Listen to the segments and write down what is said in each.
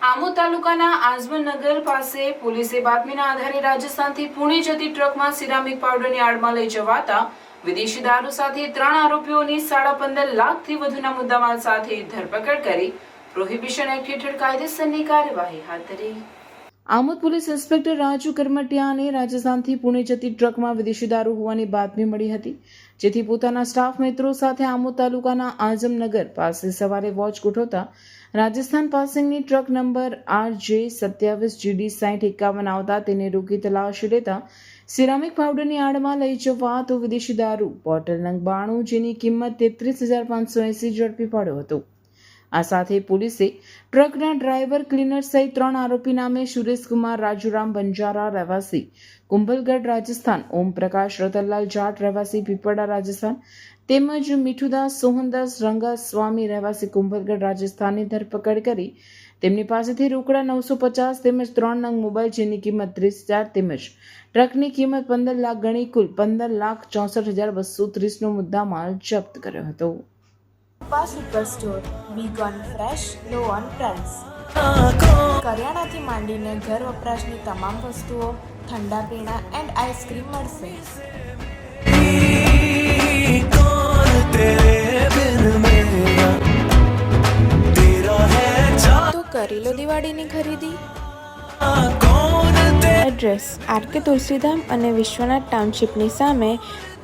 આમોદ તાલુકાના આઝમનગર પાસે પોલીસે બાતમીના આધારે રાજસ્થાનથી પુણે જતી ટ્રકમાં સિરામિક પાવડરની આડમાં લઈ જવાતા વિદેશી દારૂ સાથે 3 આરોપીઓની 15.5 લાખથી વધુના મુદ્દામાલ સાથે ધરપકડ કરી પ્રોહિબિશન એક્ટ હેઠળ કાયદેસરની કાર્યવાહી હાથ ધરી. આમોદ પોલીસ ઇન્સ્પેક્ટર રાજુ કરમટિયાને રાજસ્થાનથી પુણે જતી ટ્રકમાં વિદેશી દારૂ હોવાની બાતમી મળી હતી, જેથી પોતાના સ્ટાફ મિત્રો સાથે આમોદ તાલુકાના આઝમનગર પાસે સવારે વોચ ગોઠવતા રાજસ્થાન પાસિંગની ટ્રક નંબર RJ27GD6051 આવતા તેને રોકી તલાશી લેતા સિરામિક પાવડરની આડમાં લઈ જવાતો વિદેશી દારૂ બોટલ નંગ 92 જેની કિંમત 33,580 ઝડપી પડ્યો હતો. આ સાથે પોલીસે ટ્રકના ડ્રાઈવર, ક્લીનર સહિત 3 આરોપી નામે સુરેશકુમાર રાજુરામ બંજારા રહેવાસી કુંભલગઢ રાજસ્થાન, ઓમપ્રકાશ રતનલાલ જાટ રહેવાસી પીપળા રાજસ્થાન તેમજ મીઠુદાસ સોહનદાસ રંગાસ્વામી રહેવાસી કુંભલગઢ રાજસ્થાનની ધરપકડ કરી તેમની પાસેથી રોકડા 950 તેમજ 3 નંગ મોબાઈલ જેની કિંમત 30,000 તેમજ ટ્રકની કિંમત 15 લાખ ગણી કુલ 15,64,230 નો મુદ્દામાલ જપ્ત કર્યો હતો. Super store, big on fresh, low on price. કરિયાણાથી માંડીને ઘર વપરાશની તમામ વસ્તુઓ, ઠંડા પીણા એન્ડ આઈસ્ક્રીમ મળશે. તો કરી લો દિવાળીની ખરીદી. એડ્રેસ આરકે તુલસીધામ અને વિશ્વનાથ ટાઉનશીપની સામે,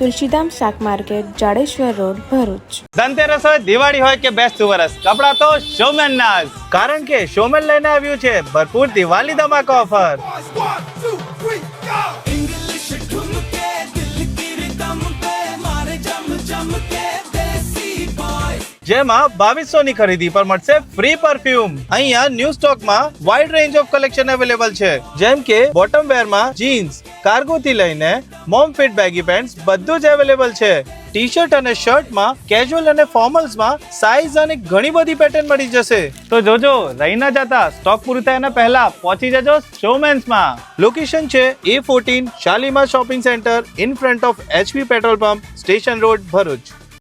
તુલસીધામ શાક માર્કેટ, જાડેશ્વર રોડ, ભરૂચ. ધનતેરસ હોય, દિવાળી હોય કે બેસતું વરસ, કપડા તો શોમેન ના જ. કારણ કે શોમેન લઈને આવ્યું છે ભરપૂર દિવાળી ધમાકા ઓફર. જેમાં 2200 ની ખરીદી પર મળશે ફ્રી પરફ્યુમ. અહીંયા ન્યૂ સ્ટોકમાં wide range of collection available છે, જેમ કે બોટમ વેર માં જીન્સ, કાર્ગો થી લઈને મોમ ફિટ બેગી પેન્ટ્સ બધું જ અવેલેબલ છે. ટી શર્ટ અને શર્ટ માં, કેઝ્યુઅલ અને ફોર્મલ્સ માં સાઈઝ અને ઘણી બધી પેટર્ન મળી જશે. તો જોજો, રહી ના જતા, સ્ટોક પૂરું થાય એના પહેલા પહોંચી જજો શોમેન્સ માં. લોકેશન છે A14 Shalimar shopping centre in front of HP petrol pump, station road, Bharuch.